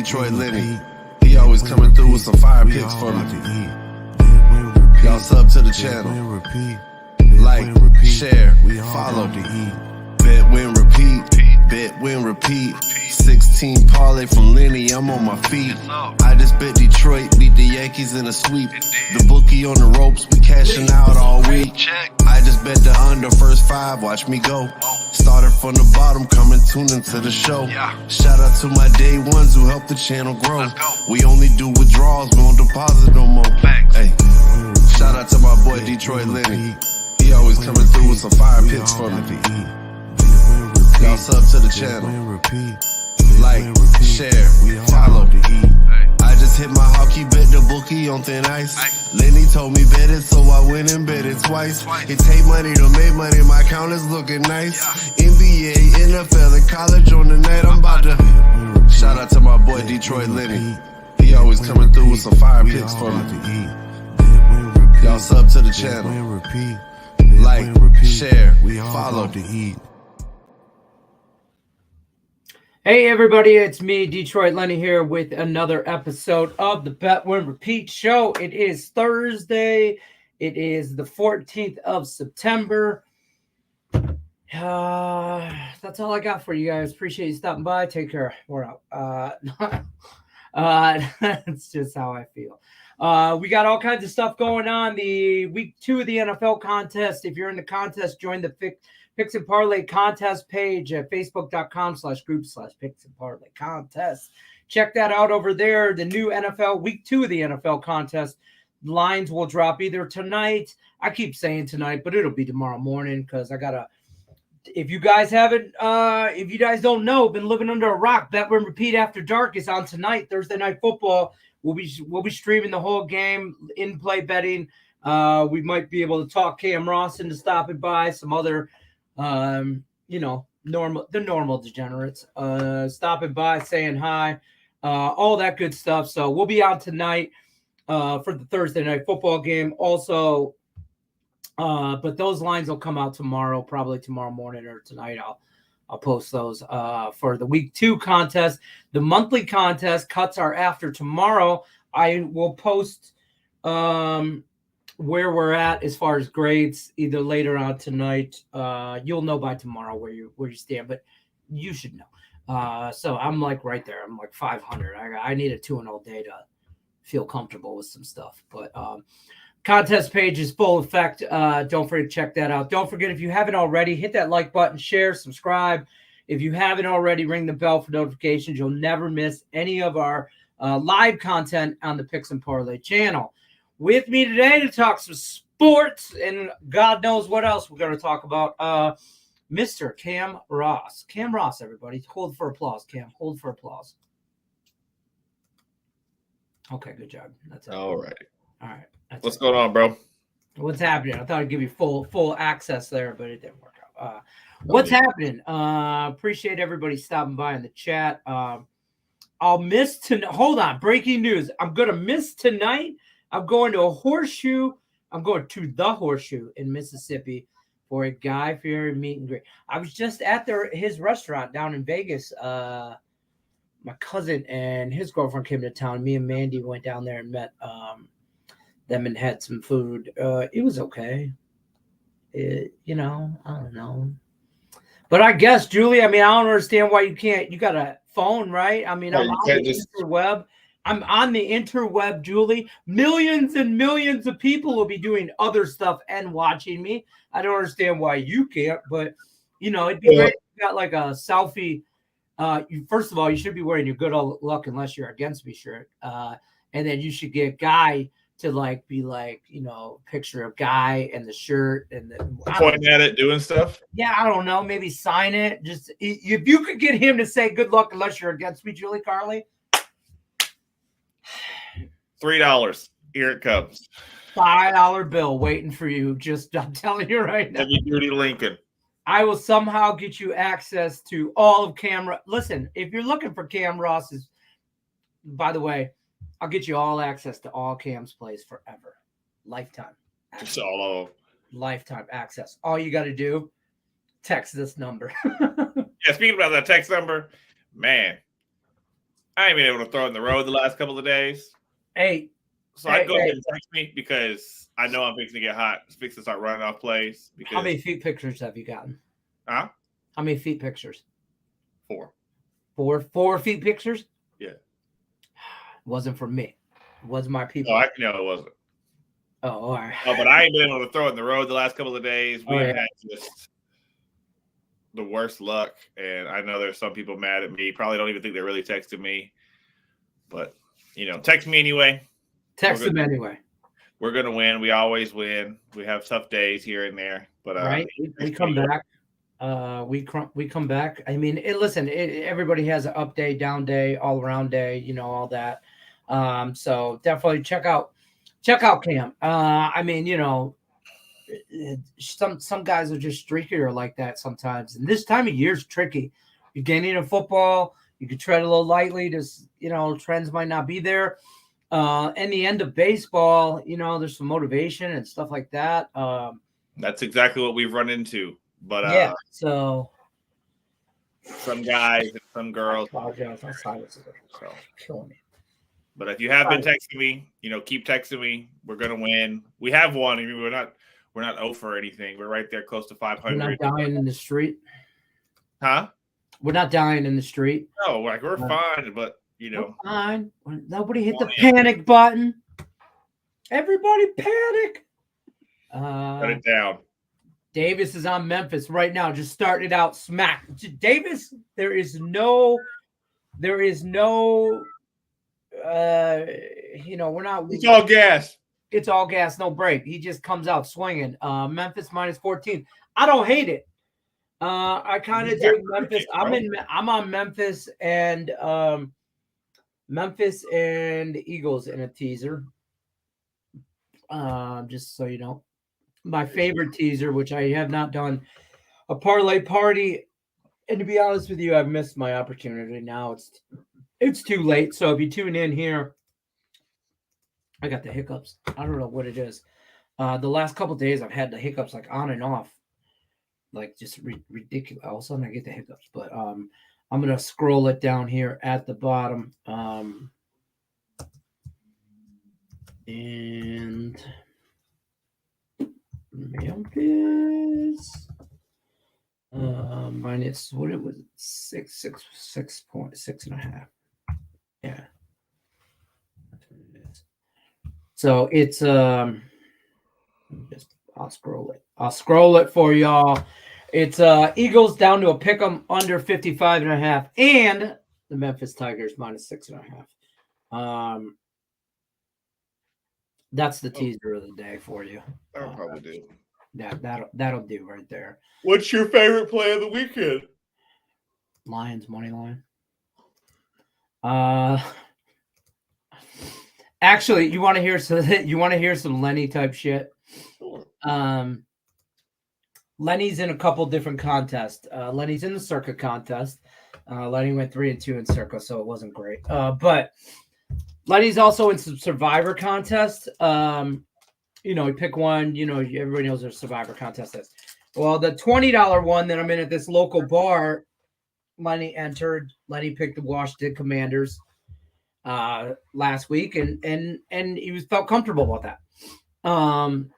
Detroit Lenny. He always coming through with some fire picks for me. Y'all sub to the channel. Like, share, follow. Bet, win, repeat. Bet, win, repeat. 16 parlay from Lenny, I'm on my feet. I just bet Detroit beat the Yankees in a sweep. The bookie on the ropes, we cashing out all week. I just bet the under first 5, watch me go. Started from the bottom, coming tune into the show. Shout out to my day ones who helped the channel grow. We only do withdrawals, we don't deposit no more. Hey, shout out to my boy Detroit Lenny. He always coming through with some fire picks for me. Y'all sub to the channel. Like, share, follow. I just hit my hockey bet, the bookie on thin ice. Lenny told me bet it, so I went and bet it twice. It take money to make money, my account is looking nice. NBA, NFL, and college on the net, I'm about to. Shout out to my boy Detroit Lenny. He always coming through with some fire picks for me. Y'all sub to the channel. Like, share, follow. Hey everybody, it's me, Detroit Lenny, here with another episode of the Bet Win Repeat show. It is Thursday. It is the 14th of September. That's all I got for you guys. Appreciate you stopping by. Take care. We're out. That's just how I feel. We got all kinds of stuff going on. The week 2 of the NFL contest. If you're in the contest, join the Picks and Parlay contest page at facebook.com/group/Picks and Parlay contest. Check that out over there. The new NFL week 2 of the NFL contest lines will drop either tonight. I keep saying tonight, but it'll be tomorrow morning because I gotta. If you guys haven't, if you guys don't know, been living under a rock, Bet Win Repeat After Dark is on tonight, Thursday Night Football. We'll be streaming the whole game, in-play betting. We might be able to talk Cam Ross into stopping by, some other. Normal degenerates, stopping by, saying hi, all that good stuff. So we'll be on tonight, for the Thursday Night Football game also. But those lines will come out tomorrow, probably tomorrow morning or tonight. I'll post those, for the week 2 contest. The monthly contest cuts are after tomorrow. I will post, where we're at as far as grades either later on tonight. You'll know by tomorrow where you stand, but you should know. So I'm like right there. I'm like 500. I need a 2-0 day to feel comfortable with some stuff. But contest page is full effect. Don't forget to check that out. Don't forget, if you haven't already, hit that like button, share, subscribe. If you haven't already, ring the bell for notifications. You'll never miss any of our live content on the Picks and Parlay channel. With me today to talk some sports and God knows what else we're going to talk about, Mr. Cam Ross. Cam Ross, everybody. Hold for applause, Cam. Hold for applause. Okay, good job. That's it. All right. What's going on, bro? What's happening? I thought I'd give you full access there, but it didn't work out. What's happening? Appreciate everybody stopping by in the chat. I'll miss tonight. Hold on. Breaking news. I'm going to miss tonight. I'm going to the Horseshoe in Mississippi for a Guy Fieri meet and greet. I was just at his restaurant down in Vegas. My cousin and his girlfriend came to town. Me and Mandy went down there and met them and had some food. It was okay. I don't know. But I guess, Julie, I don't understand why you can't. You got a phone, right? I'm on the interweb. I'm on the interweb, Julie. Millions and millions of people will be doing other stuff and watching me. I don't understand why you can't, but, it'd be great if you got like a selfie. First of all, you should be wearing your good luck unless you're against me shirt. And then you should get Guy to be picture of Guy and the shirt and pointing at it, doing stuff. Yeah, I don't know. Maybe sign it. Just if you could get him to say good luck unless you're against me, Julie Carly. $3. Here it comes. $5 bill waiting for you. I'm telling you right now. Heavy duty Lincoln. I will somehow get you access to all of Cam. Listen, if you're looking for Cam Ross's, by the way, I'll get you all access to all Cam's plays forever. Lifetime. Just all of lifetime access. All you got to do, text this number. Yeah, speaking about that text number, man, I ain't been able to throw in the road the last couple of days. Hey, So I'd go ahead and text me because I know I'm fixing to get hot. It's fixing to start running off plays. Because, how many feet pictures have you gotten? Huh? How many feet pictures? 4. 4 feet pictures? Yeah. Wasn't for me. It wasn't my people. No, it wasn't. Oh, all right. Oh, but I ain't been able to throw it in the road the last couple of days. We've had just the worst luck, and I know there's some people mad at me. Probably don't even think they're really texting me, but text me anyway. Text them anyway. We're gonna win. We always win. We have tough days here and there, but right. We come back. We come back. I mean, listen. Everybody has an up day, down day, all around day. All that. So definitely check out Cam. I mean, some guys are just streakier like that sometimes. And this time of year is tricky. You're getting into football, you can tread a little lightly. Just trends might not be there. In the end of baseball, there's some motivation and stuff like that. That's exactly what we've run into. But yeah, so some guys and some girls. I apologize. My silence is killing me. But if you have been texting me, keep texting me. We're gonna win. We have won. I mean, we're not 0 for anything. We're right there close to 500. We're not dying in the street. Huh? We're not dying in the street. No, we're fine, but we're fine. Nobody hit the panic button. Everybody panic. Shut it down. Davis is on Memphis right now, just starting it out smack. Davis, there is no we're not. It's all gas. It's all gas, no break. He just comes out swinging. Memphis -14. I don't hate it. I kind of dig Memphis. I'm on Memphis and Eagles in a teaser. Just so you know, my favorite teaser, which I have not done a parlay party, and to be honest with you, I've missed my opportunity. Now it's too late. So if you tune in here, I got the hiccups. I don't know what it is. The last couple of days I've had the hiccups like on and off, like just ridiculous. All of a sudden I get the hiccups, but I'm gonna scroll it down here at the bottom. And Memphis minus what it was 6.6.5. Yeah. So it's I'll scroll it for y'all. It's Eagles down to a pick 'em under 55.5, and the Memphis Tigers -6.5. That's the teaser of the day for you. That'll probably do. Yeah, that'll do right there. What's your favorite play of the weekend? Lions money line. Actually, you want to hear some Lenny type shit? Sure. Lenny's in a couple different contests. Lenny's in the Circa contest. Lenny went 3-2 in Circa, so it wasn't great. But Lenny's also in some Survivor contest. He pick one. Everybody knows there's Survivor contest is. Well, the $20 one that I'm in at this local bar, Lenny entered. Lenny picked the Washington Commanders last week, and he felt comfortable about that. And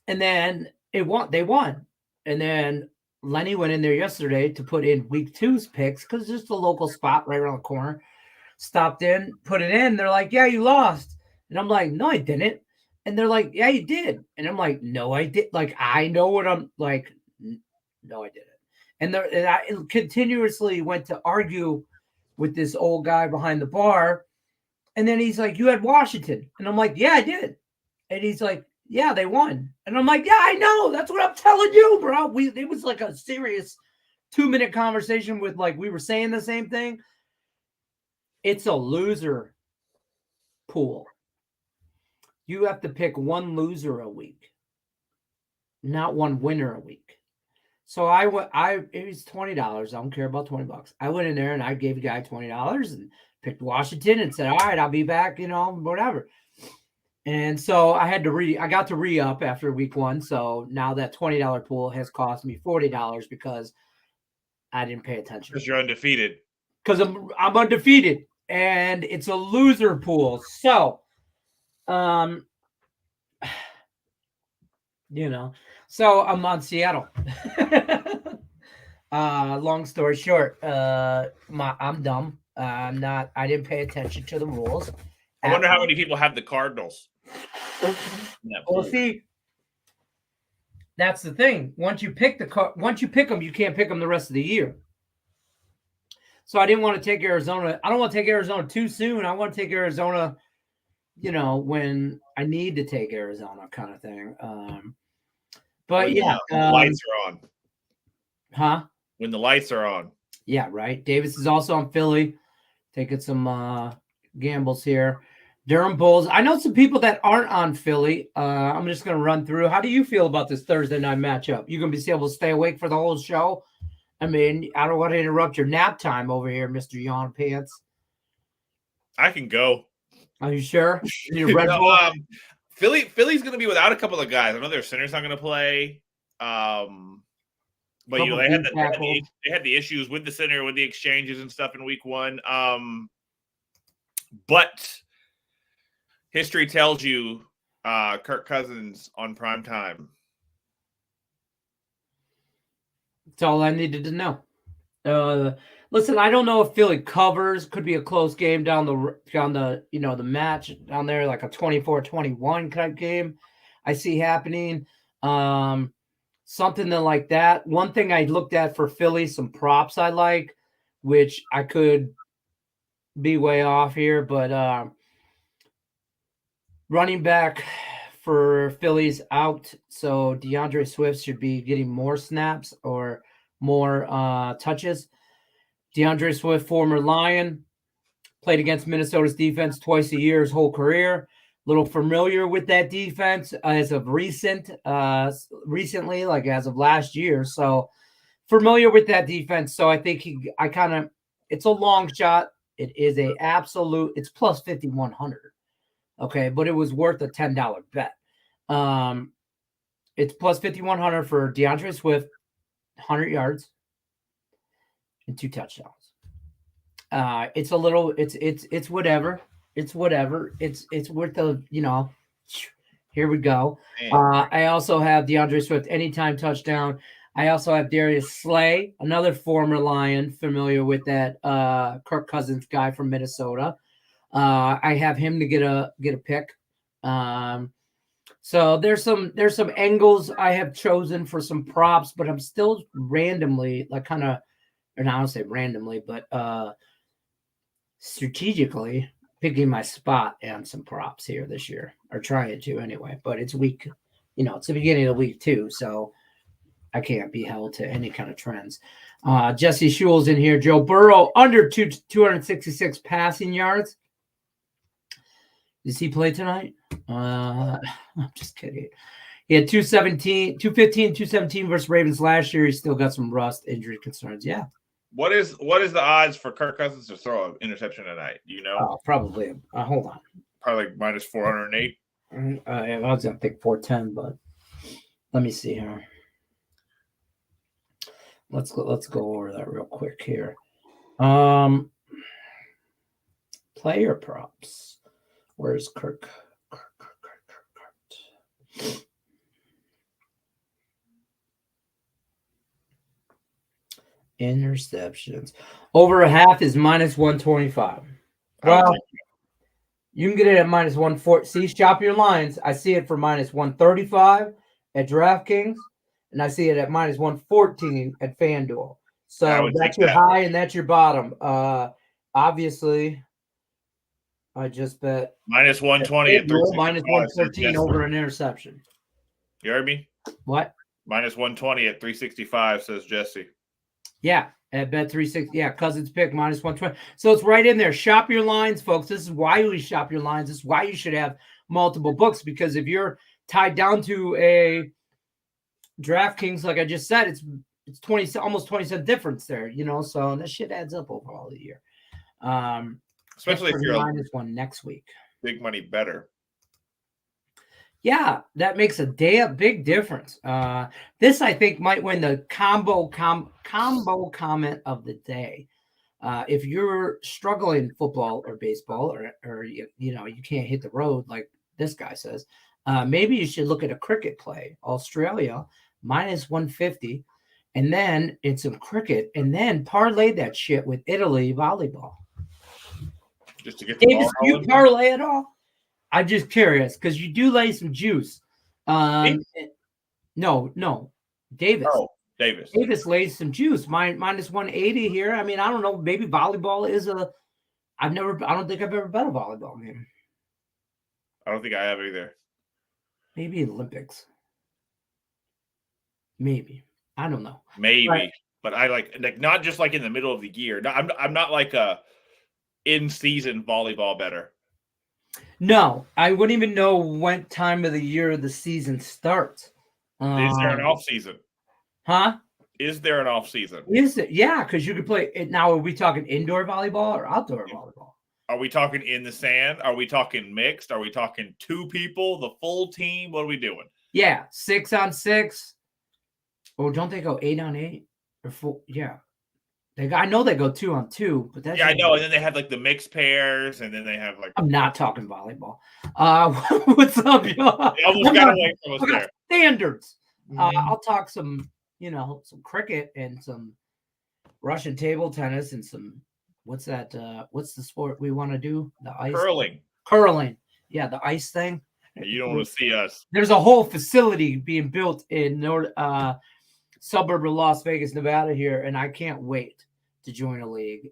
then they won. And then Lenny went in there yesterday to put in week 2's picks because it's just a local spot right around the corner. Stopped in, put it in. They're like, yeah, you lost. And I'm like, no, I didn't. And they're like, yeah, you did. And I'm like, no, I did. Like, I know what I'm like. No, I didn't. And I continuously went to argue with this old guy behind the bar. And then he's like, you had Washington. And I'm like, yeah, I did. And he's like, yeah, they won. And I'm like, yeah, I know. That's what I'm telling you, bro. It was like a serious 2-minute conversation with like, we were saying the same thing. It's a loser pool. You have to pick one loser a week, not one winner a week. So it was $20. I don't care about $20. I went in there and I gave a guy $20 and picked Washington and said, all right, I'll be back, whatever. And so I got to re-up after week 1. So now that $20 pool has cost me $40 because I didn't pay attention. Because you're undefeated. because I'm undefeated, and it's a loser pool. So, so I'm on Seattle. Long story short, I'm dumb. I didn't pay attention to the rules. I wonder how many people have the Cardinals. Well, see, that's the thing. Once you pick them, you can't pick them the rest of the year. So I didn't want to take Arizona. I don't want to take Arizona too soon. I want to take Arizona, when I need to take Arizona, kind of thing. But when yeah, the lights are on. Huh? When the lights are on. Yeah, right. Davis is also on Philly, taking some gambles here. Durham Bulls. I know some people that aren't on Philly. I'm just going to run through. How do you feel about this Thursday night matchup? You going to be able to stay awake for the whole show? I mean, I don't want to interrupt your nap time over here, Mr. Yawn Pants. I can go. Are you sure? You need a Red Bull? Philly's going to be without a couple of guys. I know their center's not going to play. But they had the issues with the center, with the exchanges and stuff in week one. But history tells you Kirk Cousins on prime time. That's all I needed to know. Listen, I don't know if Philly covers. Could be a close game down the match down there, like a 24-21 type game. I see happening. Something like that. One thing I looked at for Philly, some props I like, which I could be way off here, but running back for Philly's out, so DeAndre Swift should be getting more snaps or more touches. DeAndre Swift, former Lion, played against Minnesota's defense twice a year his whole career. Little familiar with that defense as of recently, like as of last year. So familiar with that defense. So I think it's a long shot. It is it's plus 5,100. Okay, but it was worth a $10 bet. It's plus 5,100 for DeAndre Swift, 100 yards and 2 touchdowns. It's whatever. It's whatever. It's worth here we go. I also have DeAndre Swift anytime touchdown. I also have Darius Slay, another former Lion, familiar with that Kirk Cousins guy from Minnesota. I have him to get a pick. So there's some angles I have chosen for some props, but I'm still randomly, I don't say randomly, but strategically picking my spot and some props here this year, or trying to anyway. But it's week, it's the beginning of the week too, so I can't be held to any kind of trends. Jesse Shul's in here. Joe Burrow under 266 passing yards. Does he play tonight? I'm just kidding. He had 215, 217 versus Ravens last year. He's still got some rust injury concerns. Yeah. What is the odds for Kirk Cousins to throw an interception tonight? Do you know? Probably. Hold on. Probably like minus 408. I was gonna pick 410, but let me see here. Let's go over that real quick here. Player props. Where's Kirk? Interceptions. Over a half is minus 125. Well, you can get it at minus 140. See, shop your lines. I see it for minus 135 at DraftKings, and I see it at minus 114 at FanDuel. So that's your high and that's your bottom. Obviously, I just bet minus 120 at minus 114 over an interception. You heard me? What? Minus 120 at 365, says Jesse. Yeah, at bet 360. Yeah, Cousins pick minus 120. So it's right in there. Shop your lines, folks. This is why we shop your lines. This is why you should have multiple books, because if you're tied down to a DraftKings, like I just said, it's 20, almost 20 cent difference there, so that shit adds up overall the year. Especially if you're minus one next week. Big money better. Yeah, that makes a big difference. This I think might win the combo comment of the day. If you're struggling football or baseball, or you can't hit the road like this guy says, maybe you should look at a cricket play. Australia -150, and then in some cricket, and then parlay that shit with Italy volleyball. Just to get the Davis, ball do you rolling. parlay at all? I'm just curious because you do lay some juice. No, Davis. Oh, Davis. Davis lays some juice. -180 here. I mean, I don't know. Maybe volleyball is a. I don't think I've ever bet a volleyball game. I don't think I have either. Maybe Olympics. Maybe. I don't know. Maybe, Right. but I like not just like in the middle of the year. No, I'm not like a in-season volleyball better. No, I wouldn't even know what time of the year the season starts. Is there an off season? Huh? Is there an off season? Is it? Yeah, because you could play it now. Are we talking indoor volleyball or outdoor volleyball? Are we talking in the sand? Are we talking mixed? Are we talking 2 people, the full team? What are we doing? Yeah, 6-on-6. Oh, don't they go 8-on-8 or 4? Yeah, I know they go 2-on-2, but that's I know. And then they have like the mixed pairs, and then they have like. I'm not talking volleyball. What's up, y'all? They almost got away from us there. Standards. Mhm. I'll talk some cricket and some Russian table tennis and some what's that? What's the sport we want to do? The ice curling. Yeah, the ice thing. You don't want to see us. There's a whole facility being built in suburb of Las Vegas, Nevada here, and I can't wait to join a league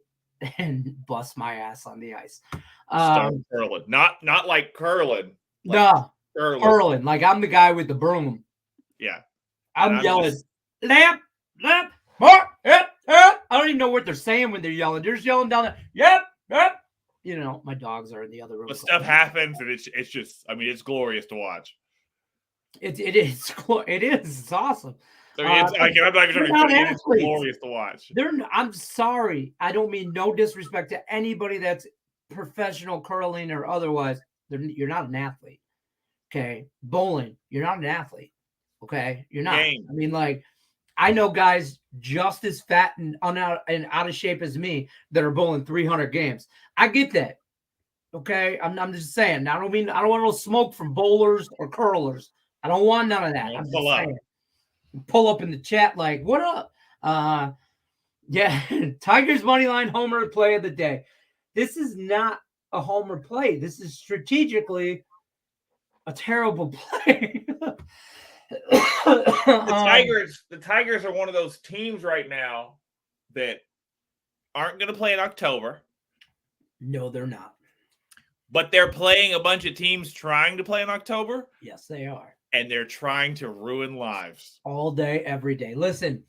and bust my ass on the ice. Start curling. Not like curling. No, curling. Like I'm the guy with the broom. Yeah. I'm yelling, lamp, mark, yep. I don't even know what they're saying when they're yelling. They're just yelling down there, yep. My dogs are in the other room. But stuff happens, and it's just, I mean, it's glorious to watch. It is. It's awesome. I mean, I'm not even trying to say it's glorious to watch. I'm sorry. I don't mean no disrespect to anybody that's professional curling or otherwise. You're not an athlete. Okay. Bowling, you're not an athlete. Okay. You're not. Game. I mean, like, I know guys just as fat and out of shape as me that are bowling 300 games. I get that. Okay. I'm just saying. I don't want no smoke from bowlers or curlers. I don't want none of that. I'm just saying. Pull up in the chat like, what up? Yeah, Tigers money line homer play of the day. This is not a homer play. This is strategically a terrible play. The Tigers are one of those teams right now that aren't going to play in October. No, they're not. But they're playing a bunch of teams trying to play in October. Yes, they are. And they're trying to ruin lives all day, every day. Listen,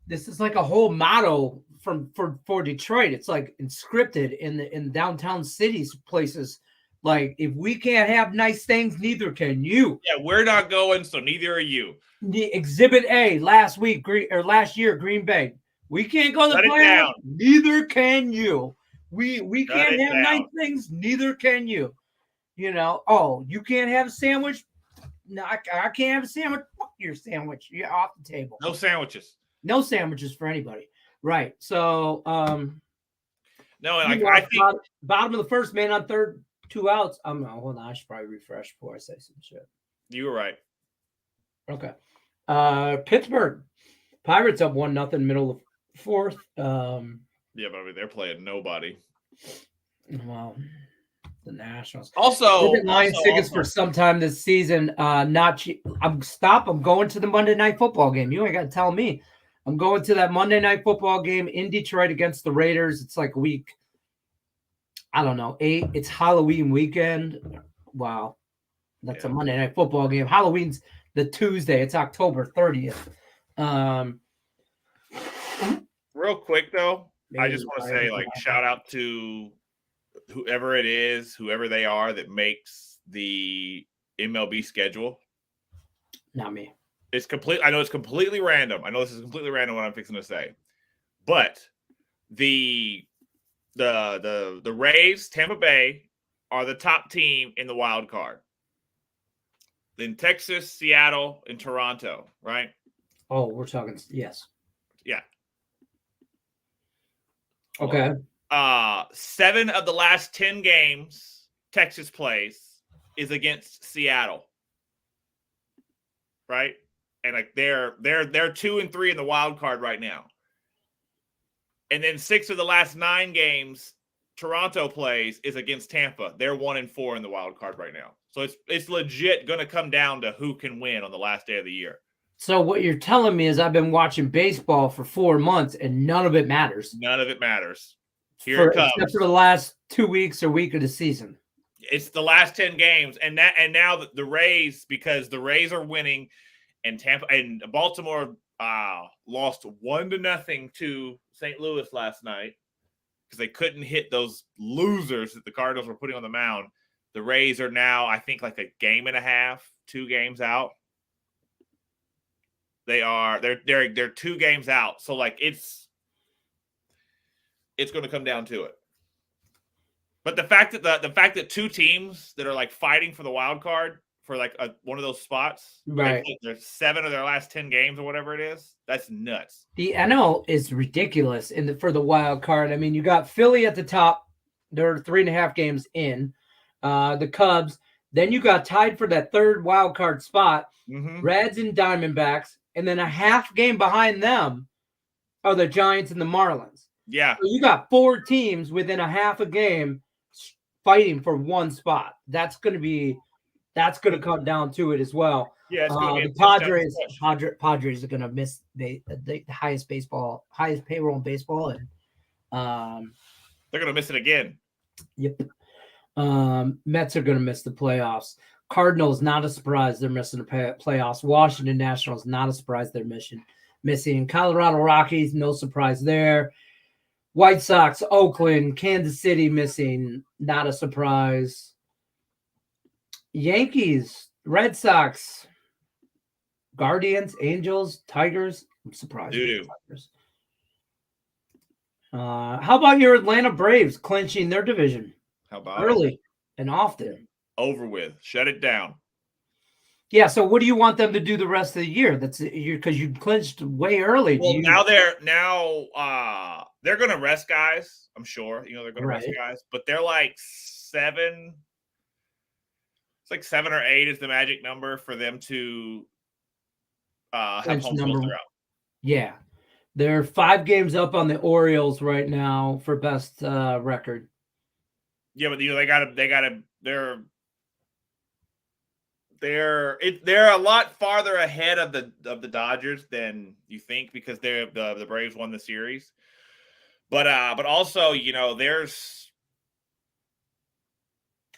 this is like a whole motto for Detroit. It's like inscripted in downtown cities, places. Like, if we can't have nice things, neither can you. Yeah, we're not going, so neither are you. The Exhibit A last year, Green Bay. We can't go to the playoffs, neither can you. We can't have nice things, neither can you. Oh, you can't have a sandwich. No, I can't have a sandwich. Fuck your sandwich. You're off the table. No sandwiches. No sandwiches for anybody. Right. So, no, and I think bottom of the first, man on third, 2 outs. Hold on. I should probably refresh before I say some shit. You were right. Okay. Pittsburgh Pirates up 1-0, middle of fourth. Yeah, but I mean, they're playing nobody. Well, the Nationals. Also, Lions tickets for sometime this season. Not cheap. I'm going to the Monday Night Football game. You ain't got to tell me. I'm going to that Monday Night Football game in Detroit against the Raiders. It's like week, I don't know, 8. It's Halloween weekend. Wow, that's a Monday Night Football game. Halloween's the Tuesday. It's October 30th. Real quick though, I just want to say, like, shout out to whoever it is, whoever they are that makes the MLB schedule. Not me. It's complete. I know it's completely random. I know this is completely random what I'm fixing to say, but the Rays, Tampa Bay, are the top team in the wild card. Then Texas, Seattle, and Toronto, right? Oh, we're talking, yes. Yeah. Okay. 7 of the last 10 games Texas plays is against Seattle. Right? And like they're 2-3 in the wild card right now. And then 6 of the last 9 games Toronto plays is against Tampa. They're 1-4 in the wild card right now. So it's legit going to come down to who can win on the last day of the year. So what you're telling me is I've been watching baseball for 4 months and none of it matters. None of it matters. Here it comes. Except for the last 2 weeks or week of the season. It's the last 10 games, and now the Rays, because the Rays are winning, and Tampa and Baltimore lost 1-0 to St. Louis last night because they couldn't hit those losers that the Cardinals were putting on the mound. The Rays are now, I think, like a game and a half, 2 games out. They're 2 games out, so like it's going to come down to it. But the fact that 2 teams that are like fighting for the wild card for like one of those spots, right? There's 7 of their last 10 games or whatever it is. That's nuts. The NL is ridiculous for the wild card. I mean, you got Philly at the top. They're 3.5 games in. The Cubs. Then you got tied for that 3rd wild card spot. Mm-hmm. Reds and Diamondbacks, and then a half game behind them are the Giants and the Marlins. Yeah, so you got 4 teams within a half a game fighting for 1 spot. That's going to come down to it as well. Yeah, it's going to be the Padres are going to miss the highest payroll in baseball, and they're going to miss it again. Yep. Mets are going to miss the playoffs. Cardinals, not a surprise, they're missing the playoffs. Washington Nationals, not a surprise, they're missing. Colorado Rockies, no surprise there. White Sox, Oakland, Kansas City missing, not a surprise. Yankees, Red Sox, Guardians, Angels, Tigers. I'm surprised. Tigers. How about your Atlanta Braves clinching their division? How about early and often? Over with. Shut it down. Yeah, so what do you want them to do the rest of the year? That's because you clinched way early. Well, now they're going to rest guys. I'm sure they're going to rest guys, but they're like 7. It's like 7 or 8 is the magic number for them to have home field throughout. Yeah, they're 5 games up on the Orioles right now for best record. Yeah, but they're a lot farther ahead of the Dodgers than you think because the Braves won the series. But also, there's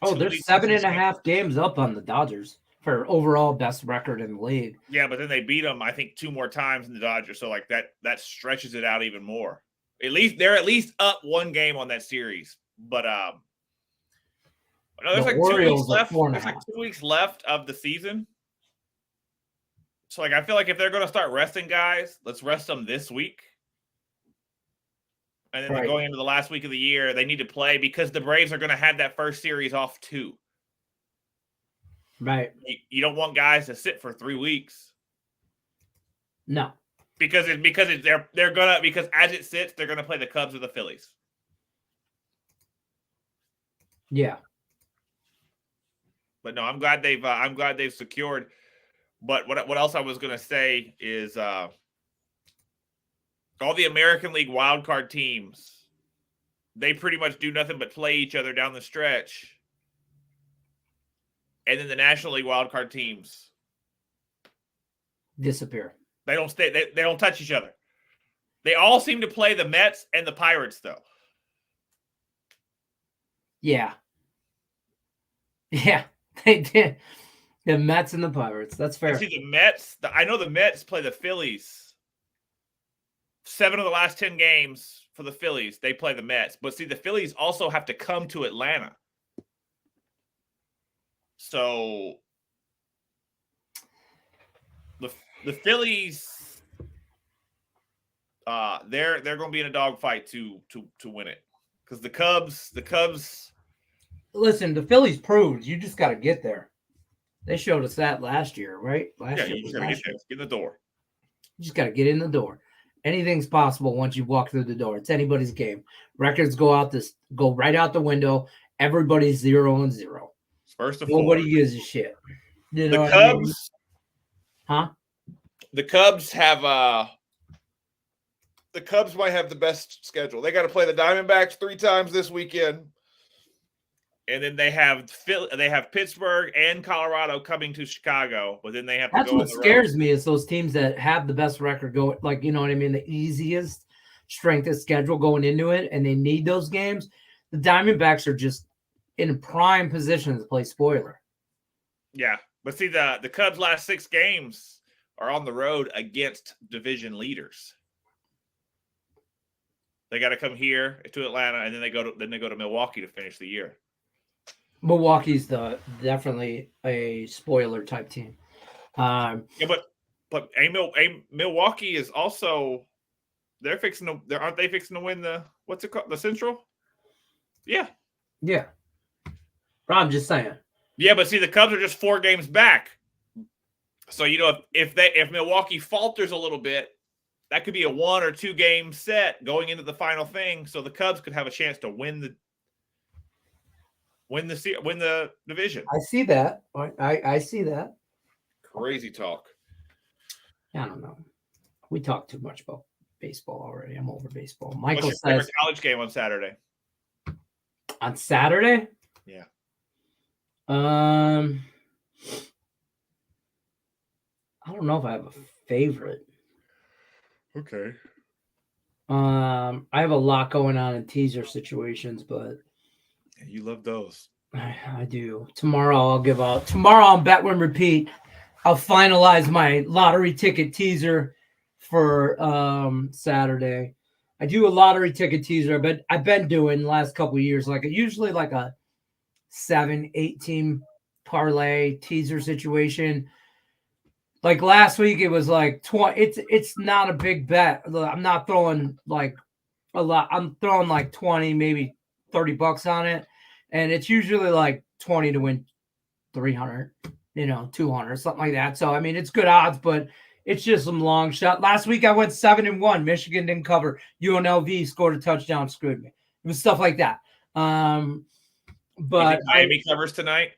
there's 7.5 games up on the Dodgers for overall best record in the league. Yeah, but then they beat them, I think, 2 more times in the Dodgers. So like that stretches it out even more. They're at least up 1 game on that series. But there's like 2 weeks left. There's like 2 weeks left of the season. So like I feel like if they're going to start resting guys, let's rest them this week. And then going into the last week of the year, they need to play because the Braves are going to have that first series off too. Right. You don't want guys to sit for 3 weeks. No. Because as it sits, they're gonna play the Cubs or the Phillies. Yeah. But no, I'm glad they've secured. But what else I was gonna say is all the American League wildcard teams, they pretty much do nothing but play each other down the stretch. And then the National League wildcard teams disappear. They don't stay. They don't touch each other. They all seem to play the Mets and the Pirates, though. Yeah. Yeah, they did. The Mets and the Pirates. That's fair. See, the Mets. I know the Mets play the Phillies. 7 of the last 10 games for the Phillies, they play the Mets. But see, the Phillies also have to come to Atlanta. So the Phillies, they're going to be in a dogfight to win it because the Cubs. Listen, the Phillies proved you just got to get there. They showed us that last year, right? You just got to get in the door. You just got to get in the door. Anything's possible once you walk through the door. It's anybody's game. Records go right out the window. Everybody's 0-0. First of Nobody 4. gives a shit. You know The what I mean? Cubs, Huh? the Cubs have the Cubs might have the best schedule. They got to play the Diamondbacks 3 times this weekend. And then they have Pittsburgh and Colorado coming to Chicago, but then they have to That's go. what scares me is those teams that have the best record go, like, you know what I mean, the easiest strength of schedule going into it, and they need those games. The Diamondbacks are just in a prime position to play spoiler. Yeah, but see, the Cubs' last 6 games are on the road against division leaders. They got to come here to Atlanta, and then they go to Milwaukee to finish the year. Milwaukee's definitely a spoiler type team. Yeah, but Milwaukee is also aren't they fixing to win the what's it called, the Central? Yeah. But I'm just saying. Yeah, but see, the Cubs are just 4 games back. So if Milwaukee falters a little bit, that could be a 1 or 2 game set going into the final thing. So the Cubs could have a chance to win the division. I see that. I see that. Crazy talk. I don't know. We talked too much about baseball already. I'm over baseball. What's Michael your says favorite college game on Saturday? on Saturday. Yeah. I don't know if I have a favorite. Okay. I have a lot going on in teaser situations, but You love those. I do. Tomorrow on Bet Win Repeat, I'll finalize my lottery ticket teaser for Saturday. I do a lottery ticket teaser, but I've been doing the last couple of years usually like a 7-8 team parlay teaser situation. Like last week, it was like 20. It's not a big bet. I'm not throwing like a lot. I'm throwing like 20, maybe $30 on it, and it's usually like 20 to win 300, 200, something like that. So I mean, it's good odds, but it's just some long shot. Last week I went 7-1. Michigan didn't cover. UNLV scored a touchdown, screwed me. It was stuff like that. But Miami covers tonight.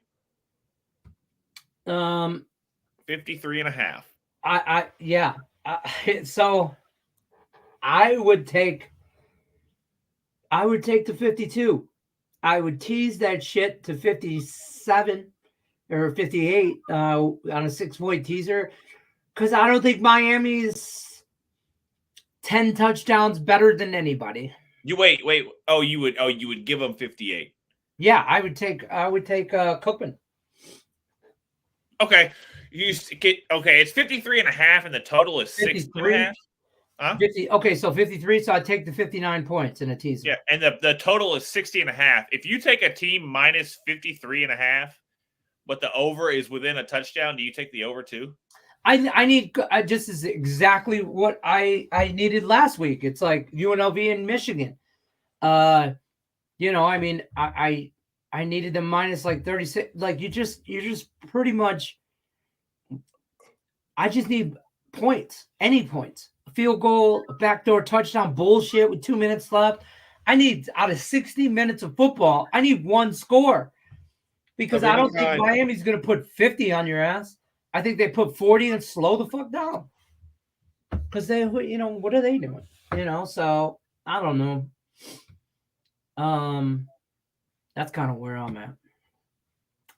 53.5. So I would take the 52. I would tease that shit to 57 or 58 on a 6-point teaser, because I don't think Miami's 10 touchdowns better than anybody. You wait. Oh, you would give them 58. Yeah, I would take Cookman. Okay. It's 53.5 and the total is 6.5. Huh? 50. Okay, so 53. So I take the 59 points in a teaser. Yeah, and the total is 60.5. If you take a team minus 53.5, but the over is within a touchdown, do you take the over too? I just is exactly what I needed last week. It's like UNLV and Michigan. I needed them minus like 36. Like you're just pretty much. I just need points, any points, a field goal, a backdoor touchdown, bullshit with 2 minutes left. I need out of 60 minutes of football, I need one score, because I don't think Miami's going to put 50 on your ass. I think they put 40 and slow the fuck down, because they, what are they doing? So I don't know. That's kind of where I'm at.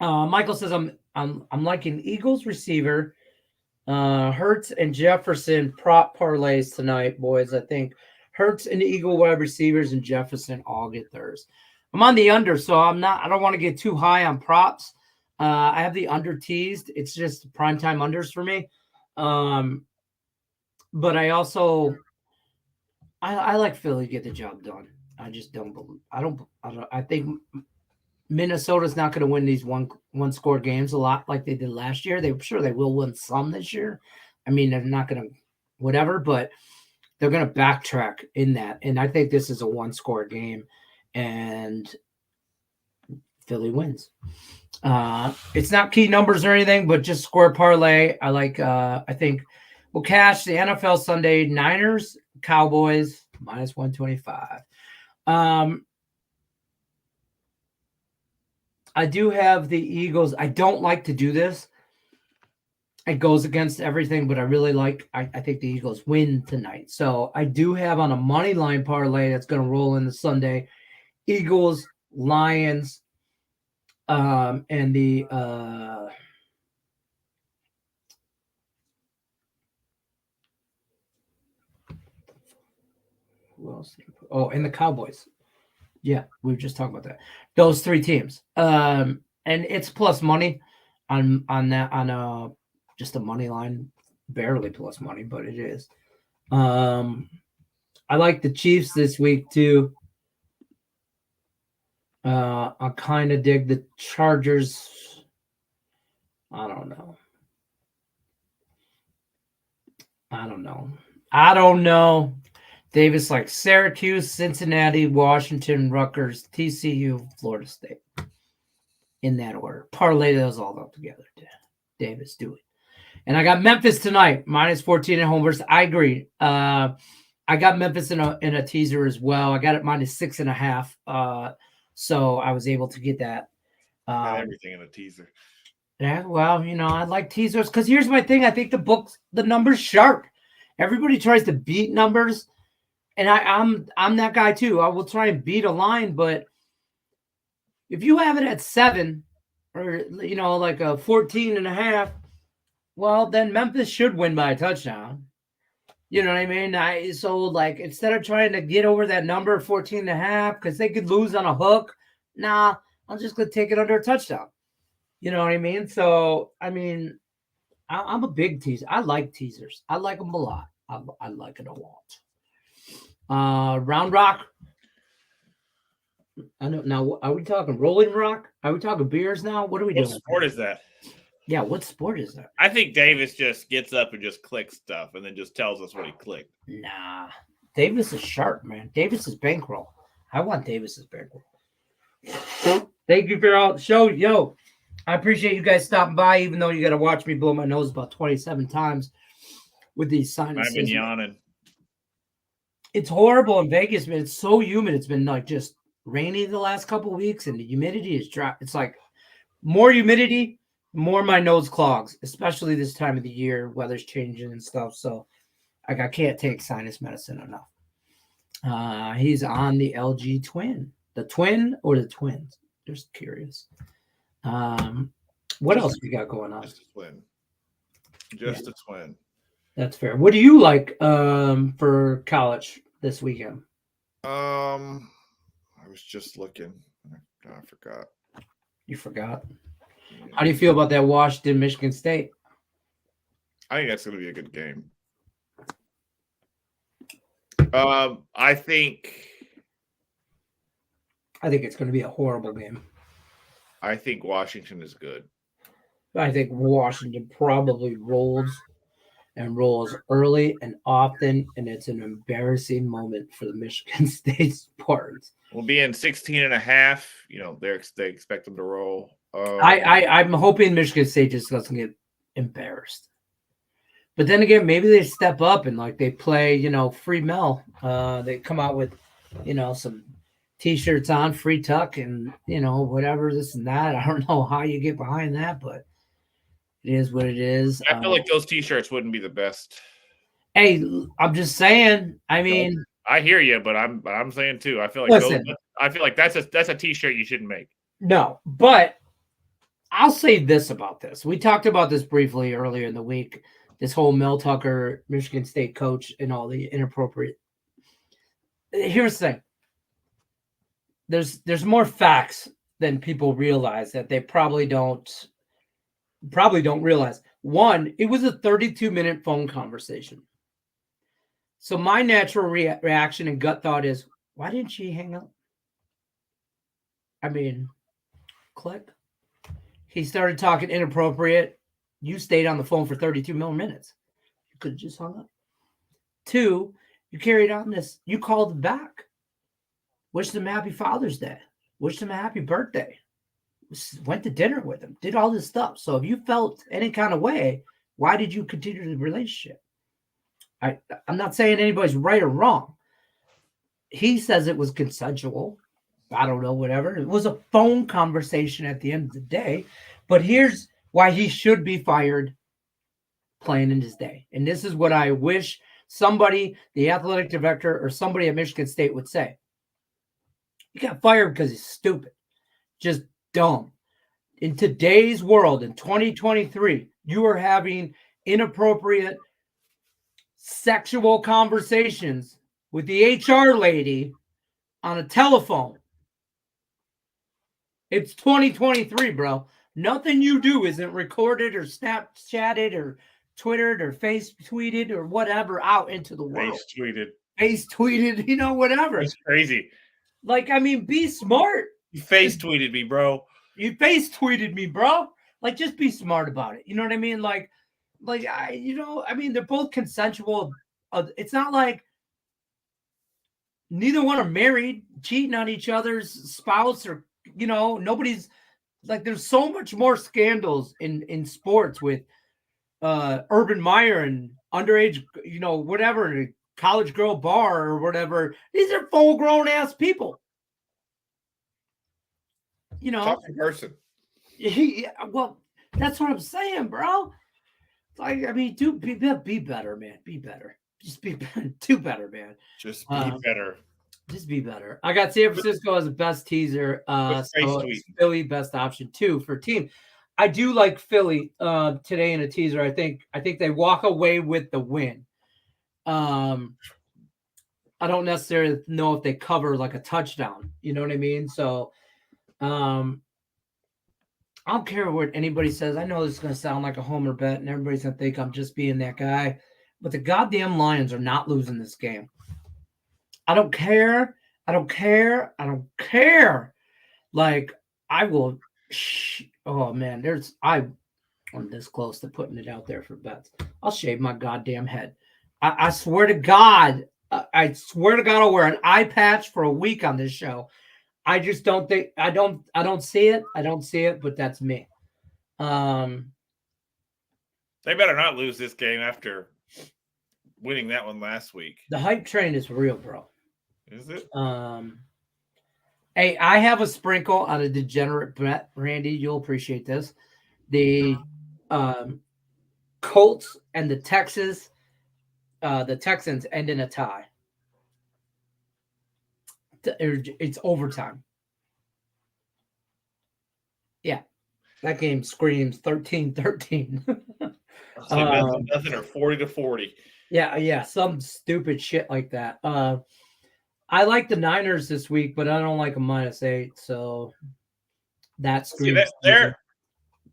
Michael says I'm liking Eagles receiver. Hurts and Jefferson prop parlays tonight, boys. I think Hurts and Eagle wide receivers and Jefferson all get theirs. I'm on the under, so I don't want to get too high on props. I have the under teased. It's just primetime unders for me. But I also I like Philly to get the job done. I just don't believe. I think Minnesota's not going to win these one score games a lot like they did last year. They will win some this year. I mean, they're not going to whatever, but they're going to backtrack in that. And I think this is a 1-score game, and Philly wins. It's not key numbers or anything, but just square parlay. I like. I think we'll cash the NFL Sunday Niners Cowboys minus 125. I do have the Eagles. I don't like to do this. It goes against everything, but I really like, I think the Eagles win tonight. So I do have on a money line parlay that's going to roll into Sunday. Eagles, Lions, and the who else? Oh, and the Cowboys. Yeah, we were just talking about that. Those three teams. And it's plus money on that on just a money line, barely plus money, but it is. I like the Chiefs this week too. I kind of dig the Chargers. I don't know. Davis like Syracuse, Cincinnati, Washington, Rutgers, TCU, Florida State. In that order. Parlay those all up together. Davis, do it. And I got Memphis tonight, minus 14 at home versus. I agree. I got Memphis in a teaser as well. I got it minus 6.5. So I was able to get that. Got everything in a teaser. Yeah, well, I like teasers because here's my thing. I think the numbers sharp. Everybody tries to beat numbers, and I'm that guy too. I will try and beat a line, but if you have it at 7 or like a 14.5, well, then Memphis should win by a touchdown. You know what I mean? So like instead of trying to get over that number 14.5 because they could lose on a hook, nah, I'm just gonna take it under a touchdown. You know what I mean? So I mean, I'm a big teaser. I like teasers. I like them a lot. I like it a lot. Round Rock. I know. Now, are we talking Rolling Rock? Are we talking beers now? What are we doing? What sport is that? Yeah, what sport is that? I think Davis just gets up and just clicks stuff and then just tells us what he clicked. Nah. Davis is sharp, man. Davis is bankroll. I want Davis's bankroll. Thank you for all the show. Yo, I appreciate you guys stopping by, even though you got to watch me blow my nose about 27 times with these sinuses. I've been yawning. It's horrible in Vegas, man. It's so humid. It's been like just rainy the last couple of weeks, and the humidity is dropped. It's like more humidity, more my nose clogs, especially this time of the year. Weather's changing and stuff. So like I can't take sinus medicine enough. He's on the LG twin. The twin or the twins? Just curious. What else we got going on? Just a twin. Just a twin. That's fair. What do you like for college this weekend? I was just looking. I forgot. You forgot? Yeah. How do you feel about that Washington, Michigan State? I think that's going to be a good game. I think it's going to be a horrible game. I think Washington is good. I think Washington probably rolls early and often, and it's an embarrassing moment for the Michigan State Spartans. We'll be in 16.5. They expect them to roll. I'm hoping Michigan State just doesn't get embarrassed. But then again, maybe they step up and like they play, free Mel. They come out with, some T-shirts on, free tuck, and whatever this and that. I don't know how you get behind that, but it is what it is. I feel like those T-shirts wouldn't be the best. Hey, I'm just saying. I mean, I hear you, but I'm saying too. I feel like that's a T-shirt you shouldn't make. No, but I'll say this about this. We talked about this briefly earlier in the week. This whole Mel Tucker, Michigan State coach, and all the inappropriate. Here's the thing. There's more facts than people realize that they probably don't realize. One, it was a 32-minute phone conversation. So my natural reaction and gut thought is, why didn't she hang up? I mean, click. He started talking inappropriate. You stayed on the phone for 32 more minutes. You could have just hung up. Two, you carried on this. You called back. Wished him happy Father's Day. Wished him a happy birthday. Went to dinner with him. Did all this stuff. So if you felt any kind of way, why did you continue the relationship? I'm not saying anybody's right or wrong. He says it was consensual. I don't know, whatever. It was a phone conversation at the end of the day. But here's why he should be fired playing in his day. And this is what I wish somebody, the athletic director or somebody at Michigan State would say. He got fired because he's stupid. Just dumb. In today's world, in 2023, you are having inappropriate sexual conversations with the HR lady on a telephone. It's 2023, bro. Nothing you do isn't recorded or Snapchatted or Twittered or face tweeted or whatever out into the world. Face tweeted, whatever. It's crazy. Like, I mean, be smart. You face tweeted me, bro. You face tweeted me, bro. Like, just be smart about it. You know what I mean? They're both consensual. It's not like neither one are married, cheating on each other's spouse, or nobody's like. There's so much more scandals in sports with Urban Meyer and underage, whatever, college girl bar or whatever. These are full grown ass people. Talking person. Well, that's what I'm saying, bro. Like, I mean, be better, man. Be better. Just do better, man. Just be better. Just be better. I got San Francisco as the best teaser. So Philly best option 2 for team. I do like Philly today in a teaser. I think they walk away with the win. I don't necessarily know if they cover like a touchdown. You know what I mean? So I don't care what anybody says. I know this is going to sound like a homer bet, and everybody's going to think I'm just being that guy. But the goddamn Lions are not losing this game. I don't care. Like, I will. Oh, man. I'm this close to putting it out there for bets. I'll shave my goddamn head. I swear to God. I'll wear an eye patch for a week on this show. I just don't think I don't see it. I don't see it, but that's me. They better not lose this game after winning that one last week. The hype train is real, bro. Is it? Hey, I have a sprinkle on a degenerate bet, Randy. You'll appreciate this. The Colts and the Texans end in a tie. It's overtime. Yeah. That game screams 13-13. Nothing or 40-40. Yeah, some stupid shit like that. I like the Niners this week, but I don't like a -8, so that screams.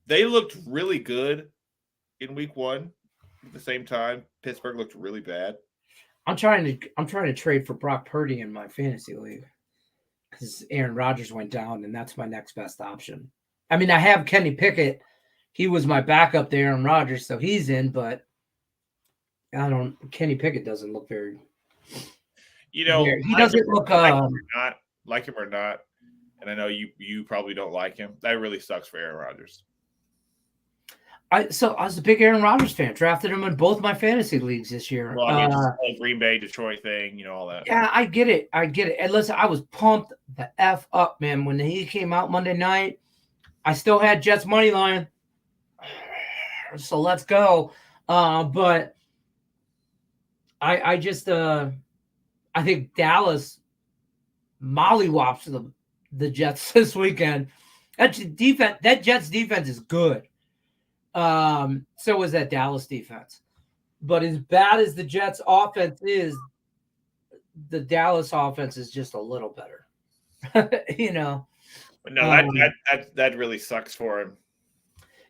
They looked really good in week 1. At the same time, Pittsburgh looked really bad. I'm trying to trade for Brock Purdy in my fantasy league because Aaron Rodgers went down, and that's my next best option. I mean, I have Kenny Pickett. He was my backup to Aaron Rodgers, so he's in, but Kenny Pickett doesn't look very. He doesn't look like him or not, and I know you probably don't like him. That really sucks for Aaron Rodgers. I was a big Aaron Rodgers fan. Drafted him in both my fantasy leagues this year. Well, I mean, the whole Green Bay, Detroit thing, all that. Yeah, I get it. And listen, I was pumped the F up, man. When he came out Monday night, I still had Jets money line. So let's go. But I just I think Dallas mollywops the Jets this weekend. That Jets defense is good. So is that Dallas defense. But as bad as the Jets offense is, the Dallas offense is just a little better. But no, that really sucks for him.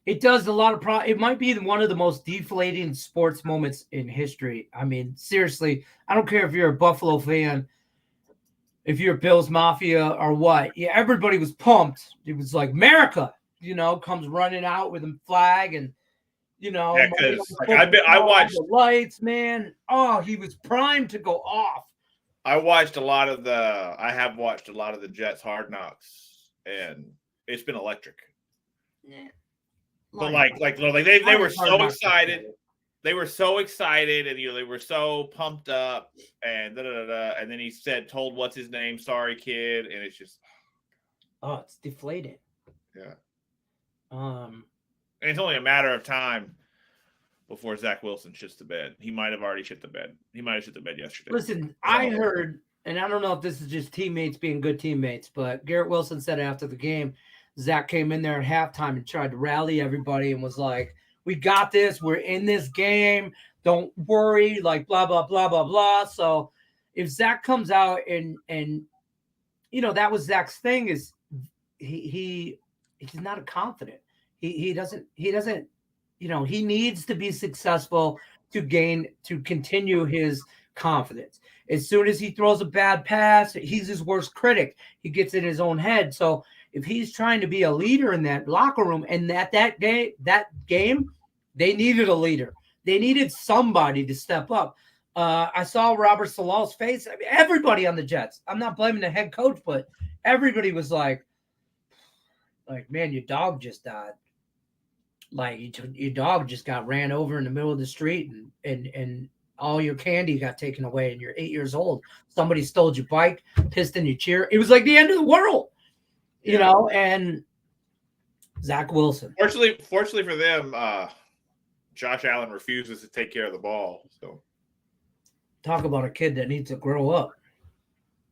It does a lot of it might be one of the most deflating sports moments in history. I mean, seriously, I don't care if you're a Buffalo fan, if you're Bills Mafia or what. Yeah, everybody was pumped. It was like America, comes running out with a flag and Yeah, because I watched the lights, man. Oh, he was primed to go off. I have watched a lot of the Jets Hard Knocks, and it's been electric. Yeah. But they were so excited. they were so excited and they were so pumped up and and then he told what's his name, sorry kid, and it's just it's deflated. Yeah. And it's only a matter of time before Zach Wilson shits the bed. He might have already shit the bed. He might have shit the bed yesterday. Listen, I heard, and I don't know if this is just teammates being good teammates, but Garrett Wilson said after the game, Zach came in there at halftime and tried to rally everybody and was like, we got this. We're in this game. Don't worry. Like, blah, blah, blah, blah, blah. So if Zach comes out and that was Zach's thing is he's not confident. He doesn't, he needs to be successful to continue his confidence. As soon as he throws a bad pass, he's his worst critic. He gets in his own head. So if he's trying to be a leader in that locker room, and that game, they needed a leader. They needed somebody to step up. I saw Robert Salal's face. I mean, everybody on the Jets. I'm not blaming the head coach, but everybody was like, man, your dog just died. Like your dog just got ran over in the middle of the street, and all your candy got taken away, and you're 8 years old. Somebody stole your bike, pissed in your chair. It was like the end of the world. And Zach Wilson. Fortunately for them, Josh Allen refuses to take care of the ball. So talk about a kid that needs to grow up.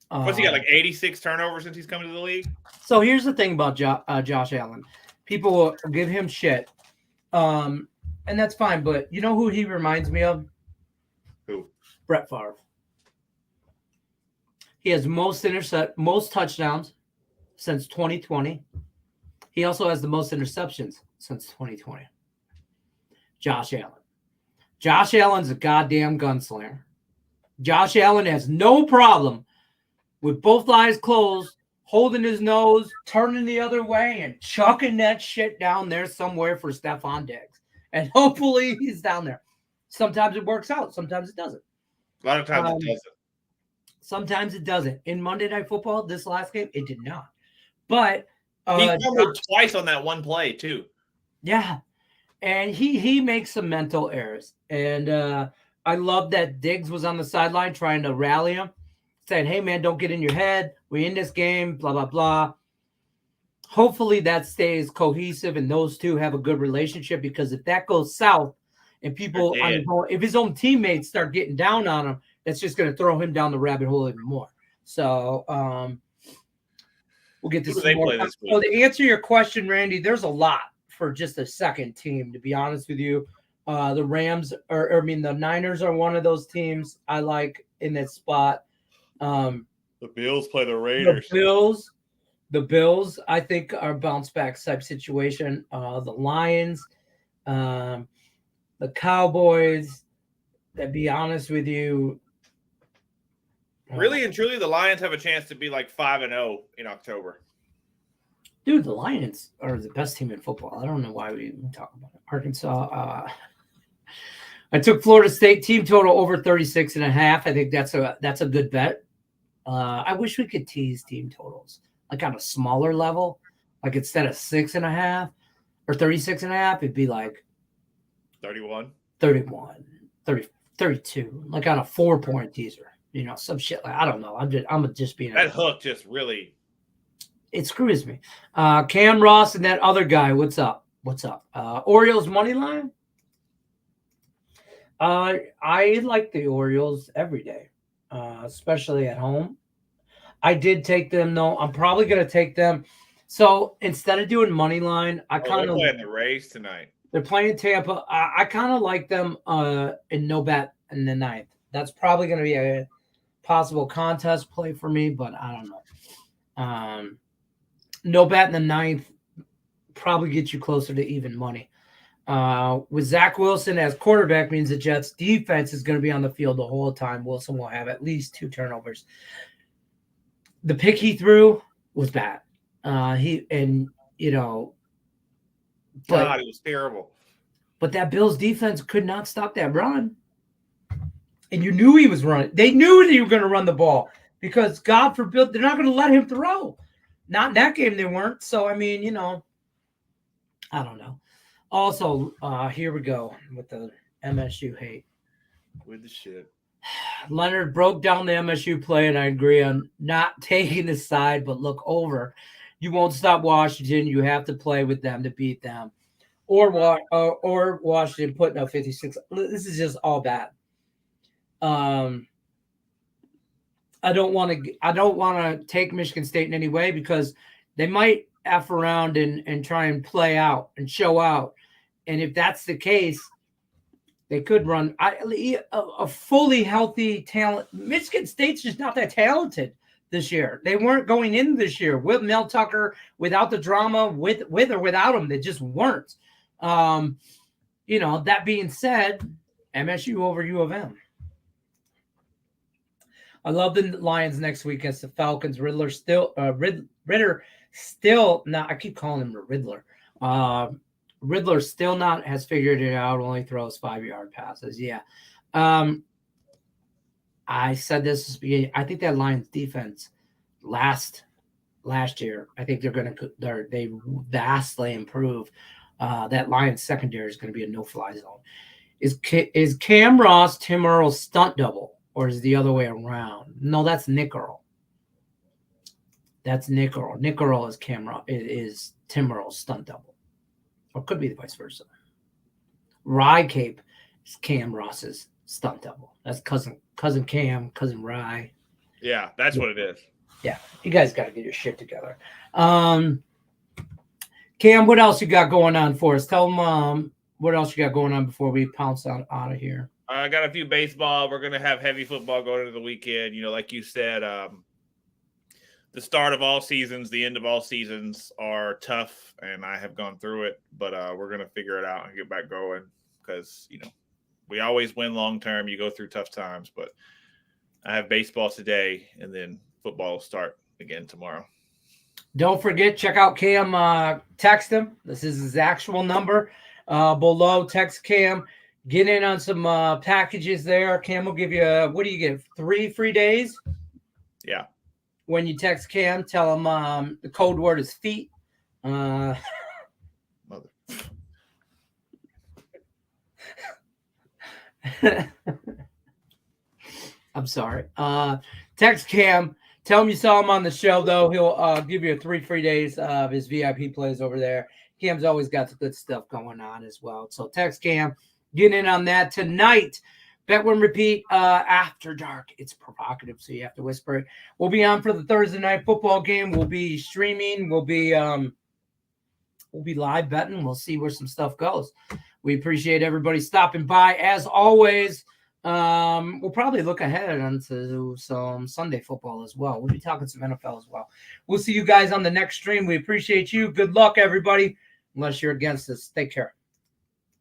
What's he got, like 86 turnovers since he's come to the league? So here's the thing about Josh Allen. People will give him shit, and that's fine. But you know who he reminds me of? Who? Brett Favre. He has most touchdowns since 2020. He also has the most interceptions since 2020. Josh Allen. Josh Allen's a goddamn gunslinger. Josh Allen has no problem with both eyes closed, holding his nose, turning the other way, and chucking that shit down there somewhere for Stephon Diggs. And hopefully he's down there. Sometimes it works out. Sometimes it doesn't. A lot of times it doesn't. Sometimes it doesn't. In Monday Night Football, this last game, it did not. But he fumbled twice on that one play, too. Yeah. And he makes some mental errors. And I love that Diggs was on the sideline trying to rally him, saying, hey, man, don't get in your head. We're in this game, blah, blah, blah. Hopefully that stays cohesive and those two have a good relationship, because if that goes south and people, if his own teammates start getting down on him, that's just going to throw him down the rabbit hole even more. So we'll get to some more. So to answer your question, Randy, there's a lot for just a second team, to be honest with you. The Niners are one of those teams I like in that spot. The Bills play the Raiders. The Bills, I think, are a bounce back type situation. The Lions, the Cowboys. To be honest with you, really and truly, the Lions have a chance to be like 5-0 in October. Dude, the Lions are the best team in football. I don't know why we even talk about it. Arkansas. I took Florida State team total over 36.5. I think that's a good bet. I wish we could tease team totals like on a smaller level. Like instead of 6.5 or 36.5, it'd be like 31, 30, 32, like on a 4-point teaser. Some shit like I don't know. I'm just being that hook just really. It screws me. Cam Ross and that other guy. What's up? Orioles money line. I like the Orioles every day, especially at home. I did take them though. I'm probably going to take them. So instead of doing money line, I kind of playing the Rays tonight. They're playing Tampa. I kind of like them in no bet in the 9th. That's probably going to be a possible contest play for me, but I don't know. No bet in the 9th probably gets you closer to even money. With Zach Wilson as quarterback means the Jets defense is going to be on the field the whole time. Wilson will have at least 2 turnovers. The pick he threw was bad. It was terrible. But that Bills defense could not stop that run. And you knew he was running. They knew that he was going to run the ball because God forbid they're not going to let him throw. Not in that game they weren't. So, I mean, I don't know. Also, here we go with the MSU hate. With the shit. Leonard broke down the MSU play, and I agree on not taking the side, but look over. You won't stop Washington. You have to play with them to beat them. Or Washington putting up 56. This is just all bad. I don't want to take Michigan State in any way because they might F around and try and play out and show out. And if that's the case, they could run a fully healthy talent. Michigan State's just not that talented this year. They weren't going in this year with Mel Tucker, without the drama, with or without him. They just weren't. That being said, MSU over U of M. I love the Lions next week against the Falcons. Riddler still not. I keep calling him the Riddler. Riddler still not has figured it out. Only throws 5-yard passes. Yeah. I said this beginning. I think that Lions defense last year. I think they vastly improve. That Lions secondary is going to be a no-fly zone. Is Cam Ross Tim Earl's stunt double, or is it the other way around? No, that's Nick Earl. That's Nick Earl. Nick Earl is is Tim Earl's stunt double, or could be the vice versa. Rye Cape is Cam Ross's stunt double. That's cousin Cam, cousin Rye. Yeah, that's what it is. Yeah, you guys got to get your shit together. Cam, what else you got going on for us? Tell them what else you got going on before we pounce out of here. I got a few baseball. We're going to have heavy football going into the weekend. Like you said, the start of all seasons, the end of all seasons are tough, and I have gone through it. But we're going to figure it out and get back going because, we always win long term. You go through tough times, but I have baseball today, and then football will start again tomorrow. Don't forget, check out Cam. Text him. This is his actual number. Below, text Cam. Get in on some packages there. Cam will give you, what do you get, 3 free days? Yeah. When you text Cam, tell him the code word is feet. Mother. I'm sorry. Text Cam. Tell him you saw him on the show, though. He'll give you 3 free days of his VIP plays over there. Cam's always got the good stuff going on as well. So text Cam. Get in on that tonight. Bet, win, repeat after dark. It's provocative, so you have to whisper it. We'll be on for the Thursday night football game. We'll be streaming. We'll be live betting. We'll see where some stuff goes. We appreciate everybody stopping by. As always, we'll probably look ahead onto some Sunday football as well. We'll be talking some NFL as well. We'll see you guys on the next stream. We appreciate you. Good luck, everybody. Unless you're against us. Take care.